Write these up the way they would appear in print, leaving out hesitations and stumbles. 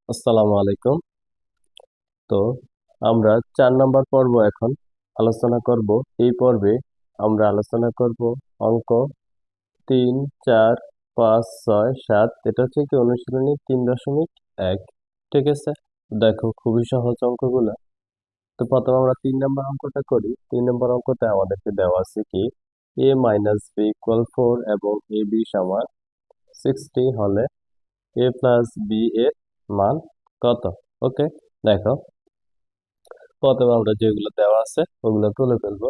আসসালামু আলাইকুম। তো আমরা 4 নম্বর পর্ব এখন আলোচনা করব। এই পর্বে আমরা আলোচনা করব অঙ্ক 3, 4, 5, 6, 7। এটা হচ্ছে কি অনুশীলনী 3.1। ঠিক আছে, দেখো খুবই সহজ অঙ্কগুলো। তো প্রথমে আমরা 3 নম্বর অঙ্কটা করি। 3 নম্বর অঙ্কতে আমাদেরকে দেওয়া আছে কি a - b = 4 এবং ab = 60 হলে a+b এর মান কত? ওকে, দেখো প্রথমে আমরা যেগুলো দেওয়া আছে ওগুলো তুলে ফেলবো।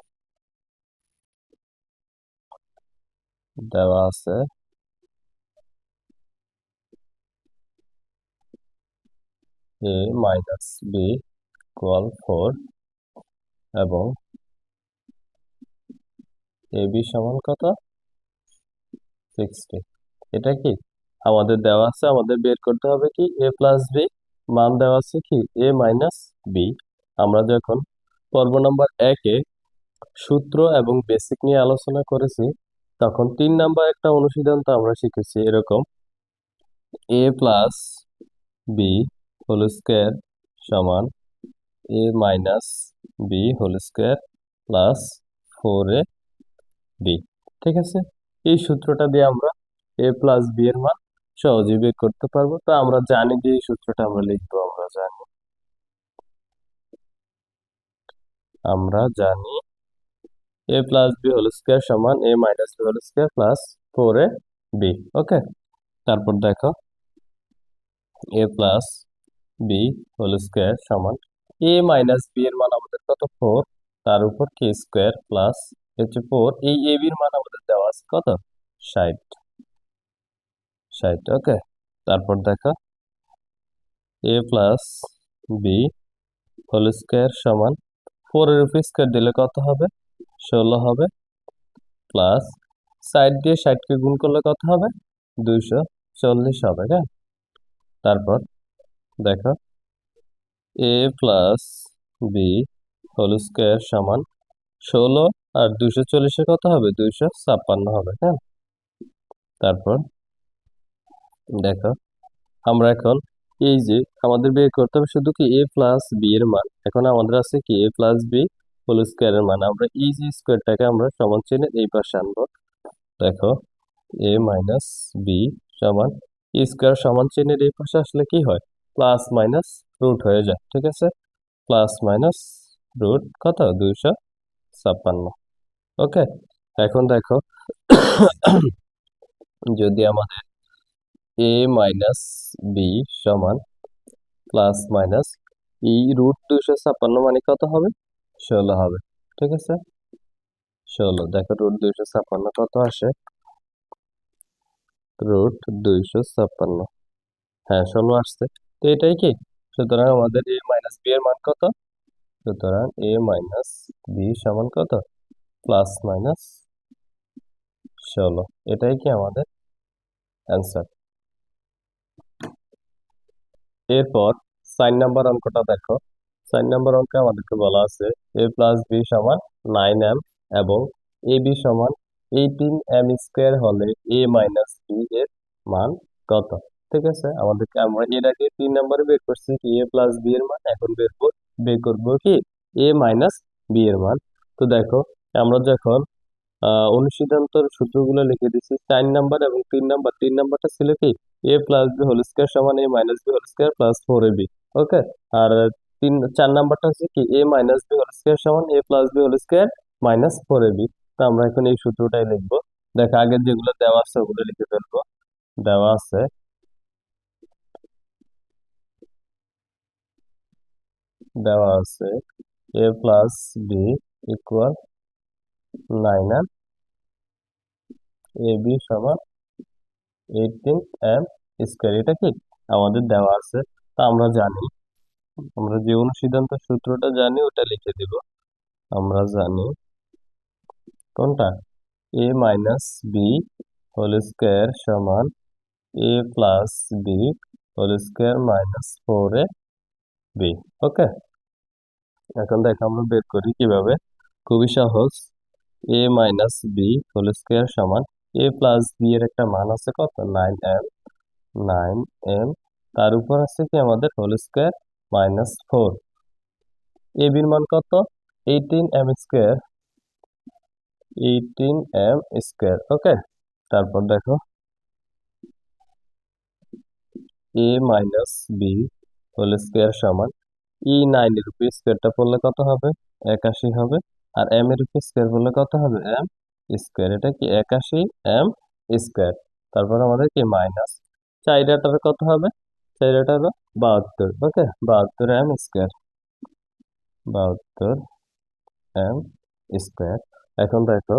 দেওয়া আছে a - b = 4 এবং ab সমান কত? 60। এটা কি আমাদের দেওয়া আছে, আমাদের বের করতে হবে কি a+b। মান দেওয়া আছে কি a - b। আমরা যখন পর্ব নম্বর 1-এ সূত্র এবং বেসিক নিয়ে আলোচনা করেছি, তখন 3 নম্বর একটা অনুশীলন তো আমরা শিখেছি এরকম a+b² সমান a - b² প্লাস 4ab। ঠিক আছে, এই সূত্রটা দিয়ে আমরা a+b এর মান সহজেই বের করতে পারবো। তো আমরা জানি যে এই সূত্রটা আমরা লিখবো। আমরা জানি a+b² সমান a - b² প্লাস 4ab। ওকে, তারপর দেখো a+b² সমান a - b এর মান আমাদের কত? 4, তার উপর k² প্লাস হচ্ছে 4। এই ab এর মান আমাদের দেওয়া আছে কত? 60। ওকে, তারপর দেখো a+b² সমান 4 এর উপর স্কোয়ার দিলে কত হবে? 16 হবে, প্লাস 60 দিয়ে 60 কে গুণ করলে কত হবে? 240 হবে। হ্যাঁ, তারপর দেখো a+b² সমান 16 আর 240 কত হবে? 256 হবে। হ্যাঁ, তারপর দেখো আমরা এখন এই যে আমাদের বের করতে হবে শুধু কি a+b এর মান। এখন আমাদের আছে কি a+b² এর মান। আমরা এই যে স্কোয়ারটাকে আমরা সমান চিহ্নের এই পাশে আনবো। দেখো a - b সমান স্কোয়ার সমান চিহ্নের এই পাশে আসলে কি হয়? প্লাস মাইনাস রুট হয়ে যায়। ঠিক আছে, প্লাস মাইনাস রুট কত? 256। ওকে, এখন দেখো যদি আমাদের a - b সমান প্লাস মাইনাস এই রুট 256 মানে কত হবে? 16 হবে। ঠিক আছে, 16। দেখো রুট 256 কত আসে? রুট 256, হ্যাঁ 16 আসছে। তো এটাই কি, সুতরাং আমাদের a - b এর মান কত? সুতরাং a - b সমান কত? Plus minus 16। এটাই কি আমাদের অ্যান্সার। এরপর 4 নম্বর অঙ্কটা দেখো। 4 নম্বর অঙ্কে আমাদেরকে বলা আছে a+b সমান 9m এবং ab সমান 18m² হলে a - b এর মান কত? ঠিক আছে, আমাদেরকে আমরা এর আগে 3 নম্বরে বের করছি কি a+b এর মান। এখন বের করবো কি a - b এর মান। তো দেখো আমরা যখন অনুসিদ্ধান্তর সূত্রগুলো লিখে দিচ্ছি 4 নম্বর এবং 3 নম্বর। 3 নম্বরটা ছিল কি a+b² সমান a - b² প্লাস 4ab। ওকে, আর 4 নম্বরটা হচ্ছে কি a - b² সমান a+b² মাইনাস 4ab। তো আমরা এখন এই সূত্রটাই লিখবো। দেখো আগের যেগুলো দেওয়া আছে ওগুলো লিখে ফেলবো। দেওয়া আছে দেওয়া আছে a+b = 9m, ab সমান 18m²। এটা কি আমাদের দেওয়া আছে। তা আমরা যে অনুসিদ্ধান্ত সূত্রটা জানি ওটা লিখে দিব। আমরা জানি কোনটা? a - b² সমান a+b² মাইনাস 4ab। ওকে, এখন দেখো আমরা বের করি কিভাবে। খুবই সহজ। a - b² সমান a+b এর একটা মান আছে কত? 9m। তার উপর আছে কি আমাদের হোল স্কোয়ার মাইনাস 4। এ বির মান কত? 18m square, 18m square. ওকে, তারপর দেখো a minus b whole square সমান 9 এর উপর স্কোয়ারটা পড়লে কত হবে? 81 হবে। আর m এর উপর স্কোয়ার পড়লে কত হবে? m square. এটা কি 81m স্কোয়ার। তারপর আমাদের কি মাইনাস 4 কত হবে? 4 72। Okay, 72m square, 72m square. এখন দেখো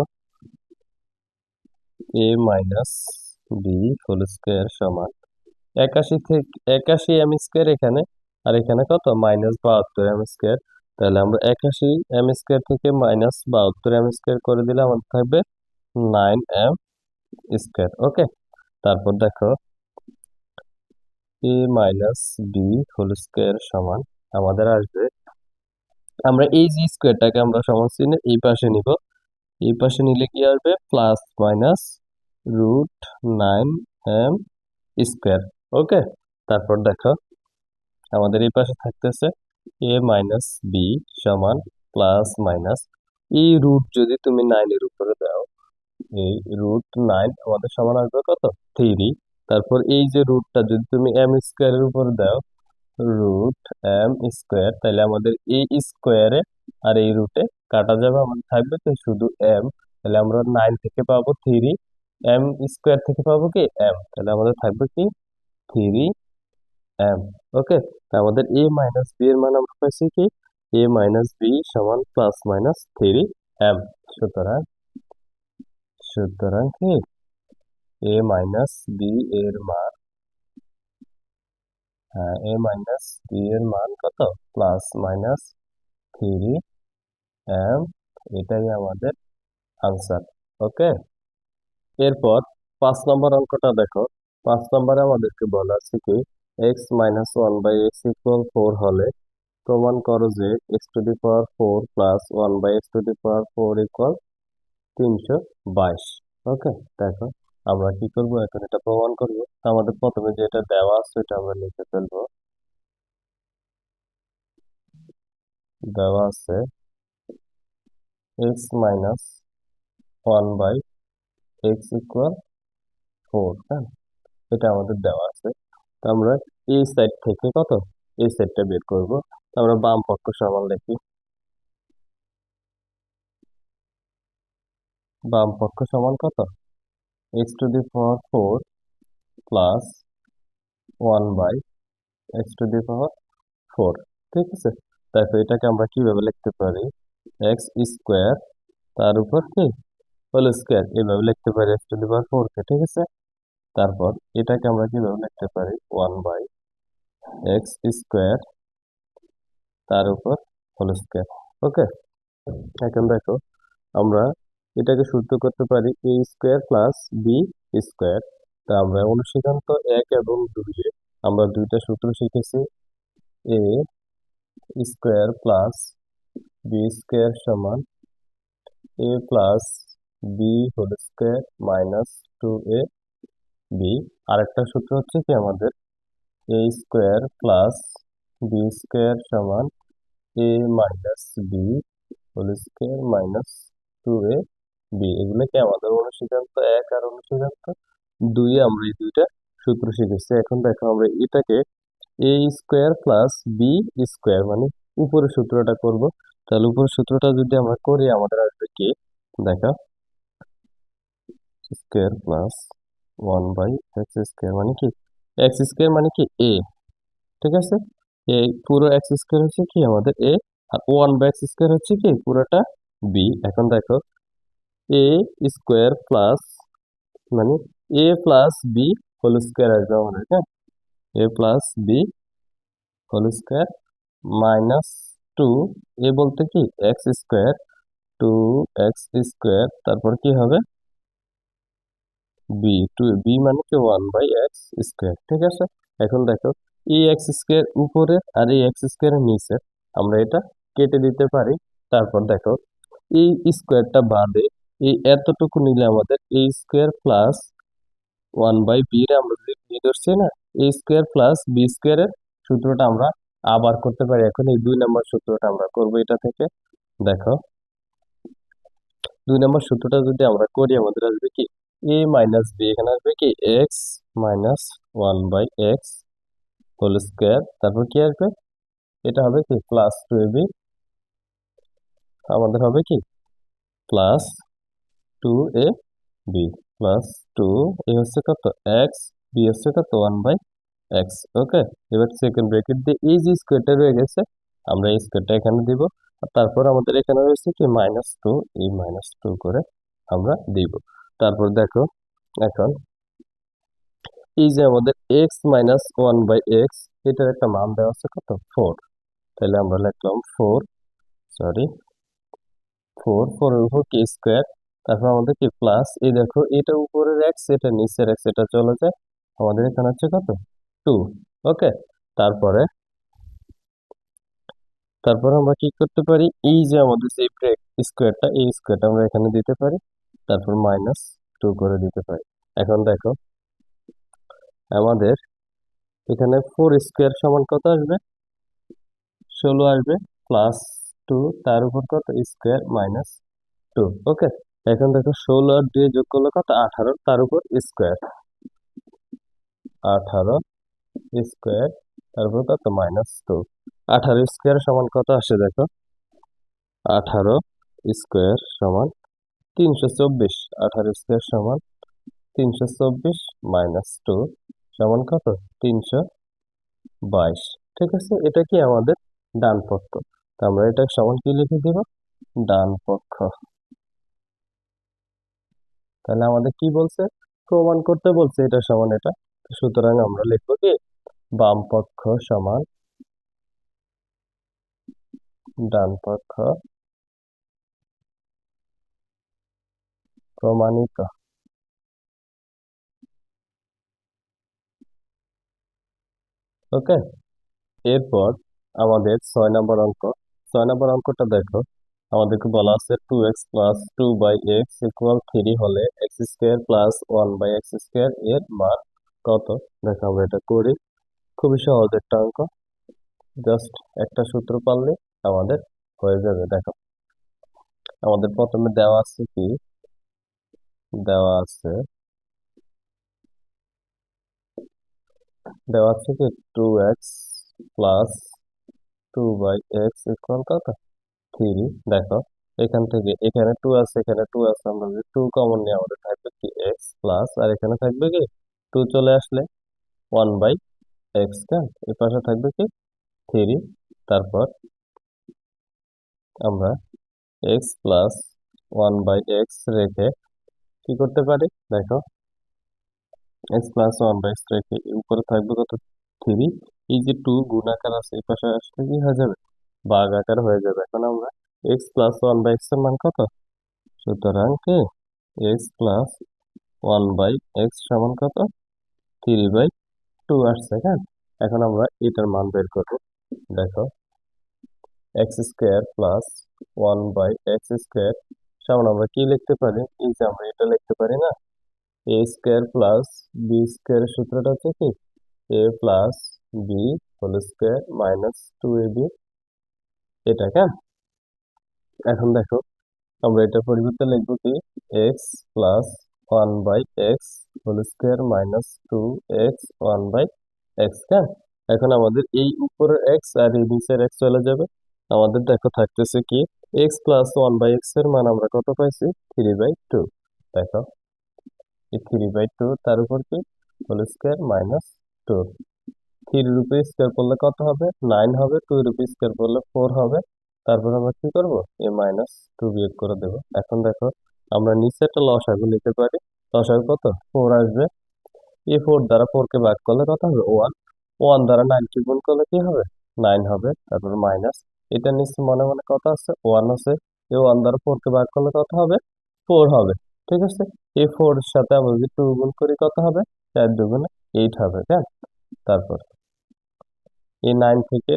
a minus b whole square সমান 81 m স্কোয়ার এখানে, আর এখানে কত? Minus 72m square. তাহলে আমরা 81m স্কোয়ার থেকে মাইনাস 72m স্কোয়ার করে দিলে আমাদের থাকবে 9m স্কোয়ার। ওকে, তারপর দেখো a minus b whole square সমান আমাদের আসবে, আমরা এই যে স্কোয়ারটাকে আমরা সমান চিহ্নে এই পাশে নিব। এই পাশে নিলে কি আসবে? Plus minus √9m square. ওকে, তারপর দেখো আমাদের এই পাশে থাকতেছে a মাইনাস বি সমান প্লাস মাইনাস, এই রুট যদি তুমি 9 এর উপরে দাও, এই √9 আমাদের সমান আসবে কত? 3। তারপর এই যে রুটটা যদি তুমি m স্কোয়ারের উপরে দাও, √m স্কোয়ার, তাহলে আমাদের এই স্কোয়ারে আর এই রুটে কাটা যাবে, আমাদের থাকবে তো শুধু m। তাহলে আমরা 9 থেকে পাবো 3, m স্কোয়ার থেকে পাবো কি m, তাহলে আমাদের থাকবে কি 3m। ওকে, আমাদের a মাইনাস বি এর মান আমরা পাইছি কি a মাইনাস বি সমান প্লাস মাইনাস 3m। সুতরাং সুতরাং কি a মাইনাস বি এর মান, হ্যাঁ a মাইনাস বি এর মান কত? Plus minus 3m। এটাই আমাদের আনসার। ওকে, এরপর 5 নম্বর অঙ্কটা দেখো। 5 নম্বরে আমাদেরকে বলা আছে কি x মাইনাস 1/x ইকুয়াল 4 হলে প্রমাণ করো যে x⁴ প্লাস 1/x⁴ ইকুয়াল 322। ওকে, দেখো আমরা কি করব এখন? এটা প্রমাণ করব। আমাদের প্রথমে যেটা দেওয়া আছে এটা আমরা লিখে ফেলবো। দেওয়া আছে x মাইনাস 1/x ইকুয়াল 4। হ্যাঁ, এটা আমাদের দেওয়া আছে। তো আমরা এই সাইড থেকে কত? এই সাইডটা বের করব। তো আমরা বাম পক্ষ সমান লিখি। বাম পক্ষ সমান কত? x⁴ plus 1/x⁴। ঠিক আছে, দেখো এটাকে আমরা কিভাবে লিখতে পারি? এক্স স্কোয়ার তার উপর কি হোল স্কোয়ার, এইভাবে লিখতে পারি x⁴ কে। ঠিক আছে, তারপর এটাকে আমরা কিভাবে লিখতে পারি? 1/x² তার উপর হোল স্কোয়ার। ওকে, এখন দেখো আমরা এটাকে সূত্র করতে পারি a square plus B square. তা আমরা অনুশীলন্ত 1 এবং 2 আমরা দুইটা সূত্র শিখেছি। a square plus B square সমান a plus B whole square minus 2a b. আরেকটা সূত্র হচ্ছে কি আমাদের a square plus B square সমান a minus b whole square minus 2a b. এগুলো কি আমাদের অনুশীলন্ত 1 আর অনুশীলন্ত 2 আমরা এই দুইটা সূত্র শিখেছি। এখন দেখো আমরা এটাকে a square plus B square মানে উপরের সূত্রটা করব। তাহলে উপরের সূত্রটা যদি আমরা করি আমাদের আসবে কি? দেখো স্কোয়ার প্লাস 1/x² মানে কি x² মানে কি a। ঠিক আছে, এই পুরো x² হচ্ছে কি আমাদের a, আর 1/x² হচ্ছে কি পুরোটা b। এখন দেখো a স্কোয়ার প্লাস মানে a plus B whole square আসবে আমাদের। হ্যাঁ, a plus B whole square minus 2 এ বলতে কি x², 2x², তারপর কি হবে বি, 2b মানে কি 1/x²। ঠিক আছে, এখন দেখো এই x² উপরে আর এই x² নিচে আমরা এটা কেটে দিতে পারি। তারপর দেখো এই স্কোয়ারটা বাদে এই এতটুকু নিলে আমাদের a² প্লাস 1/b রে আমরা যদি বি ধরছি না, এ স্কোয়ার প্লাস বি স্কোয়ারের সূত্রটা আমরা আবার করতে পারি। এখন এই 2 নম্বর সূত্রটা আমরা করব এটা থেকে। দেখো 2 নম্বর সূত্রটা যদি আমরা করি আমাদের আসবে কি এ মাইনাস বি, এখানে আসবে কি x minus 1/x whole square, তারপর কি আসবে এটা হবে কি প্লাস 2ab, আমাদের হবে কি প্লাস 2ab প্লাস 2 হচ্ছে কত এক্স, বি হচ্ছে কত 1/x। ওকে, এবার সেকেন্ড ব্র্যাকেট দিয়ে এই যে স্কোয়ারটা রয়ে গেছে আমরা এই স্কোয়ারটা এখানে দিব, আর তারপর আমাদের এখানে রয়েছে কি -2, এই -2 করে আমরা দিব। তারপর দেখো এখন এই যে আমাদের x মাইনাস 1/x এটার একটা মান দেওয়া আছে কত 4, তাহলে আমরা লিখলাম 4, সরি 4 এর উপর কি স্কোয়ার, তারপর আমাদের কি প্লাস এই দেখো এটা উপরের x এটা নিচের x এটা চলে যায়, আমাদের এখানে হচ্ছে কত 2। ওকে, তারপরে তারপর আমরা কি করতে পারি এই যে আমাদের যে স্কোয়ারটা এই স্কোয়ারটা আমরা এখানে দিতে পারি, তারপর -2 করে দিতে পারি। এখন দেখো আমাদের এখানে 4 স্কোয়ার সমান কত আসবে 16 আসবে, প্লাস 2 তার উপর কত স্কোয়ার -2। ওকে, এখন দেখো 16 আর 2 যোগ করলে কত 18, তার উপর স্কোয়ার 18 স্কোয়ার, তারপর কত -2। 18 স্কোয়ার সমান কত আসে দেখো 18 স্কোয়ার সমান 324, 18 স্কোয়ার সমান 324 -2 সমান কত 322। ঠিক আছে, এটা কি আমাদের ডান পক্ষ, তো আমরা এটা সমান কি লিখে দিব ডান পক্ষ। তাহলে আমাদের কি বলছে প্রমাণ করতে বলছে এটা সমান এটা, সুতরাং আমরা লিখবো কি বাম পক্ষ সমান ডান পক্ষ প্রমাণিত। ওকে, এরপর আমাদের 6 নম্বর অঙ্কটা দেখো, আমাদেরকে বলা আছে 2x প্লাস 2/x ইকুয়াল 3 হলে x square plus 1/x square এর মান কত। দেখো আমরা এটা করি, খুবই সহজ একটা অঙ্ক, জাস্ট একটা সূত্র পারলে আমাদের হয়ে যাবে। দেখো আমাদের প্রথমে দেওয়া আছে কি দেওয়া আছে দেওয়া আছে কি 2x প্লাস 2/x ইকুয়াল কত 3। দেখো এখান থেকে এখানে 2 আছে এখানে 2 আছে, আমরা যদি 2 কমন নিয়ে আমাদের থাকবে কি x প্লাস, আর এখানে থাকবে কি 2 চলে আসলে 1/x, কেন এই পাশে থাকবে কি 3। তারপর আমরা x প্লাস 1/x রেখে কি করতে পারি দেখো x প্লাস 1/x রেখে উপরে থাকবে কত 3, এই যে 2 গুণ আকার আছে এই পাশে আসলে কি হয়ে যাবে ভাগ আকার হয়ে যাবে। এখন আমরা x প্লাস 1/x এর মান কত, সুতরাং কি x প্লাস 1/x সমান কত 3/2 আসছে, হ্যাঁ। এখন আমরা এটার মান বের করবো। দেখো x square plus 1/x square সমান আমরা কি লিখতে পারি, এই যে আমরা এটা লিখতে পারি না a স্কোয়ার প্লাস বি স্কোয়ারের সূত্রটা হচ্ছে কি a plus B whole square -2ab, এটা কেন। এখন দেখো আমরা এটা পরিবর্তে লিখবো কি x plus 1/x whole square -2x 1/x, কেন। এখন আমাদের এই উপরের x আর এই নিচের x চলে যাবে, আমাদের দেখো থাকতেছে কি x প্লাস 1/x এর মান আমরা কত পাইছি 3/2। দেখো এই 3/2 তার উপর কি হোল স্কোয়ার -2, 3 এর উপর স্কোয়ার করলে কত হবে 9 হবে, 2 এর উপর স্কোয়ার করলে 4 হবে, তারপর আমরা কি করব এই -2 বিয়োগ করে দেব। এখন দেখো আমরা নিচে একটা লসাগু নিতে পারি, লসাগু কত 4 আসবে, এই 4 দ্বারা 4 কে ভাগ করলে কত হবে 1, 1 দ্বারা 9 কে গুণ করলে কি হবে 9 হবে, তারপর মাইনাস এটা নিচে মনে মনে কত আছে 1 আছে, এই 1 দ্বারা 4 কে ভাগ করলে কত হবে 4 হবে। ঠিক আছে, এই 4 এর সাথে আমরা যদি 2 গুণ করি কত হবে 4 2 8 হবে, হ্যাঁ। তারপর এই 9 থেকে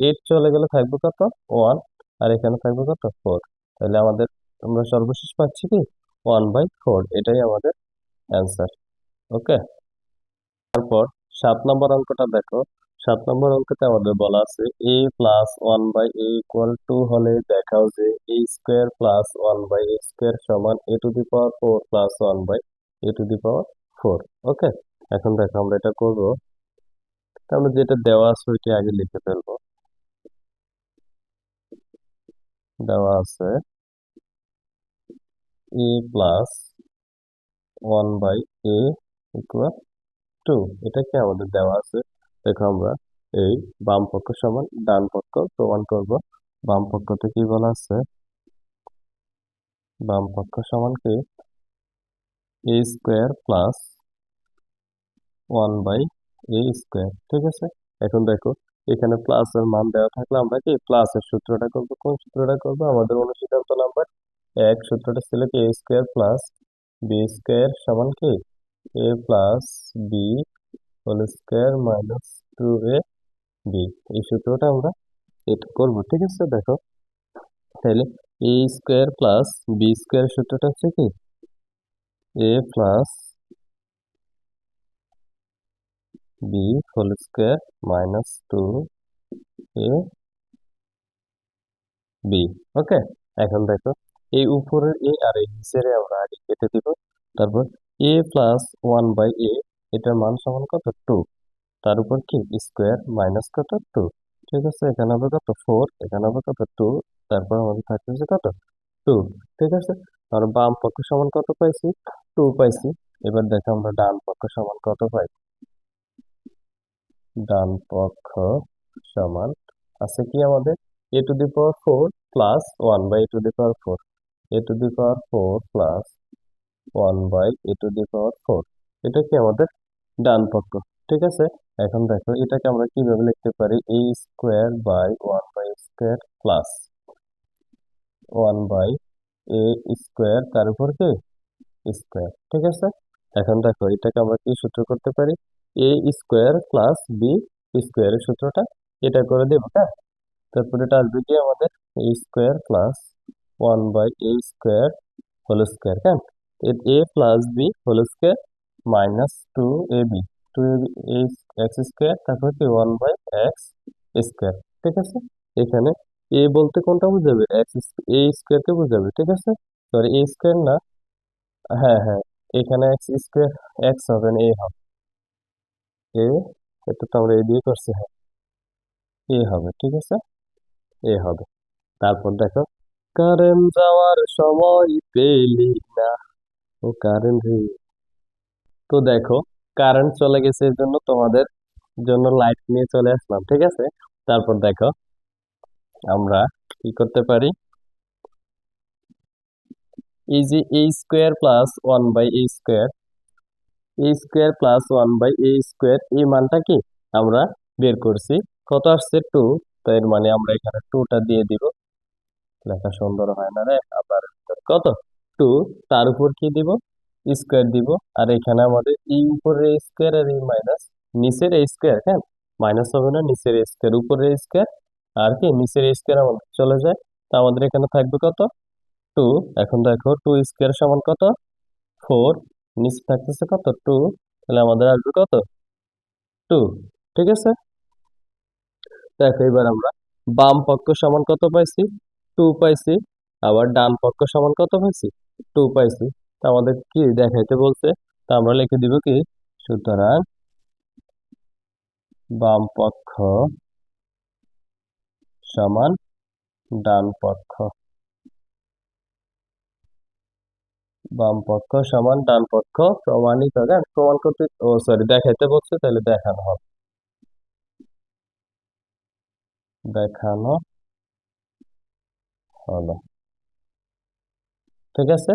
8 চলে গেলে থাকবে কত 1, আর এখানে থাকবে কত 4, তাহলে আমাদের আমরা সর্বশেষ পাচ্ছি কি 1/4, এটাই আমাদের অ্যান্সার। ওকে, তারপর 7 নম্বর অঙ্কটা দেখো। 7 নম্বর অঙ্কতে আমাদের বলা আছে A plus one by A equal to হলে দেখাও যে A square plus one by A square সমান A to the power four plus one by A to the power four. Okay, এখন দেখো আমরা এটা করবো। আমরা যেটা দেওয়া আছে ওইটি আগে লিখে ফেলবো। দেওয়া আছে A plus one by A equal to, এটা কি আমাদের দেওয়া আছে। দেখো আমরা এই বাম পক্ষ সমান ডান পক্ষ প্রমাণ করব। বাম পক্ষতে কি বলা আছে, বাম পক্ষ সমান কি A square plus one by A square. ঠিক আছে, এখন দেখো এখানে প্লাস এর মান দেওয়া থাকলে আমরা কি প্লাসের সূত্রটা করব। কোন সূত্রটা করব, আমাদের অনুসিদ্ধান্ত নাম্বার 1 সূত্রটা ছিল কি A square plus B square সমান কি A plus B whole square minus two A B. এই সূত্রটা আমরা এটা করবো। ঠিক আছে, দেখো তাহলে A square plus B square সূত্রটা হচ্ছে কি A plus B whole square minus two A B. Okay, এখন দেখো এই উপরের এ আর এই নিচের এ আমরা আগে কেটে দিব। তারপর এ প্লাস ওয়ান বাই এ, এটার মান সমান কত টু, তার উপর কি স্কোয়ার মাইনাস কত টু। ঠিক আছে, এখানে হবে কত ফোর, এখানে হবে কত টু, তারপর আমাদের থাকতেছে কত টু। ঠিক আছে, আর বাম পক্ষ সমান কত পাইছি, টু পাইছি। এবার দেখো আমরা ডান পক্ষ সমান কত পাই। ডান পক্ষ সমান আছে কি আমাদের A to the power four plus one by A to the power four, A to the power four plus one by A to the power four. এটা কি আমাদের ডান পক্ষ। ঠিক আছে, এখন দেখো এটাকে আমরা কিভাবে লিখতে পারি, A square by one by square plus one by A square তার উপর কি স্কোয়ার। ঠিক আছে, এখন দেখো এটাকে আমরা কি সূত্র করতে পারি, এ স্কোয়ার প্লাস বি স্কোয়ারের সূত্রটা এটা করে দেবো। হ্যাঁ, তারপর এটা আসবে কি আমাদের A square plus one by A square whole square. হ্যাঁ, A plus B whole square minus two A B, two A X square তারপর কি ওয়ান বাই এক্স স্কোয়ার। ঠিক আছে, এখানে এ বলতে কোনটা বুঝাবে, এক্স এ স্কোয়ারকে বুঝাবে। ঠিক আছে, সরি এ স্কোয়ার না, হ্যাঁ হ্যাঁ, এখানে এক্স স্কোয়ার এক্স হবে না, এ হবে এ, এটা তো আমরা এ দিয়ে করছি, হ্যাঁ এ হবে। ঠিক আছে, এ হবে। তারপর দেখো কারেন্ট যাওয়ার সময় পেলি না, ও কারেন্ট রে। তো দেখো কারেন্ট চলে গেছে এর জন্য তোমাদের জন্য লাইট নিয়ে চলে আসলাম। ঠিক আছে, তারপর দেখো আমরা কি করতে পারি, এই যে A square plus one by A square, A square plus one by A square এই মানটা কি আমরা বের করছি, কত আসছে টু। তো এর মানে আমরা এখানে টুটা দিয়ে দিব, লেখা সুন্দর হয় না রে, আবার কত টু, তার উপর কি দিব স্কোয়ার দিব। আর এখানে আমাদের এই উপরের স্কোয়ার আর এই মাইনাস নিচের স্কোয়ার। হ্যাঁ, মাইনাস হবে না, নিচের স্কোয়ার উপরের স্কোয়ার আর কি নিচের স্কোয়ার আমাদের চলে যায়। তো আমাদের এখানে থাকবে কত টু। এখন দেখো টু স্কোয়ার সমান কত ফোর, নিচে থাকতেছে কত টু, তাহলে আমাদের আসবে কত টু। ঠিক আছে, দেখো এবার আমরা বাম পক্ষ সমান কত পাইছি টু পাইছি, আবার ডান পক্ষ সমান কত পাইছি টু পাইছি। তা আমাদের কি দেখাইতে বলছে, তা আমরা লিখে দিব কি, সুতরাং বাম পক্ষ সমান ডান পক্ষ, বাম পক্ষ সমান ডান পক্ষ প্রমাণিত। প্রমাণ করতে, ও সরি দেখাইতে বলছে, তাহলে দেখানো হবে, দেখানো হলো। ঠিক আছে,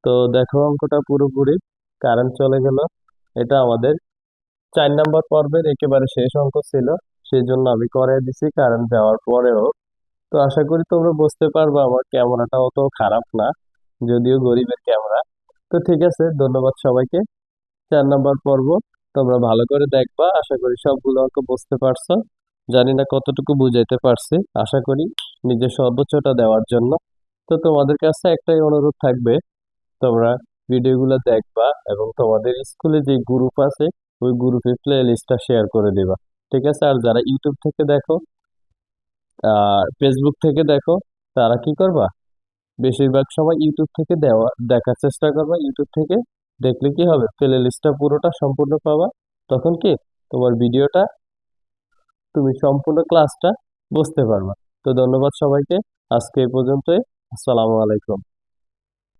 তো দেখো অঙ্কটা পুরোপুরি কারেন্ট চলে গেল। এটা আমাদের 4 নম্বর পর্বের একেবারে শেষ অঙ্ক ছিল, সেই জন্য আমি করে দিছি কারেন্ট যাওয়ার পরেও। তো আশা করি তোমরা বুঝতে পারবে, আমার ক্যামেরাটা অত খারাপ না, যদিও গরিবের ক্যামেরা। তো ঠিক আছে, ধন্যবাদ সবাইকে। 4 নম্বর পর্ব তোমরা ভালো করে দেখবা, আশা করি সবগুলো অঙ্ক বুঝতে পারছো। জানি না কতটুকু বুঝাইতে পারছি, আশা করি নিজের সর্বোচ্চটা দেওয়ার জন্য। তো তোমাদের কাছে একটাই অনুরোধ থাকবে, তোমরা ভিডিওগুলো দেখবা এবং তোমাদের স্কুলে যে গ্রুপ আছে ওই গ্রুপে প্লে লিস্টটা শেয়ার করে দিবা। ঠিক আছে? আর যারা ইউটিউব থেকে দেখো আর ফেসবুক থেকে দেখো, তারা কি করবা, বেশিরভাগ সময় ইউটিউব থেকে দেখার চেষ্টা করবা। ইউটিউব থেকে দেখলে কি হবে, প্লে লিস্টটা পুরোটা সম্পূর্ণ পাবা। তখন কি তোমার ভিডিওটা, তুমি সম্পূর্ণ ক্লাসটা বুঝতে পারবা। তো ধন্যবাদ সবাইকে, আজকে এই পর্যন্তই। আসসালামু আলাইকুম।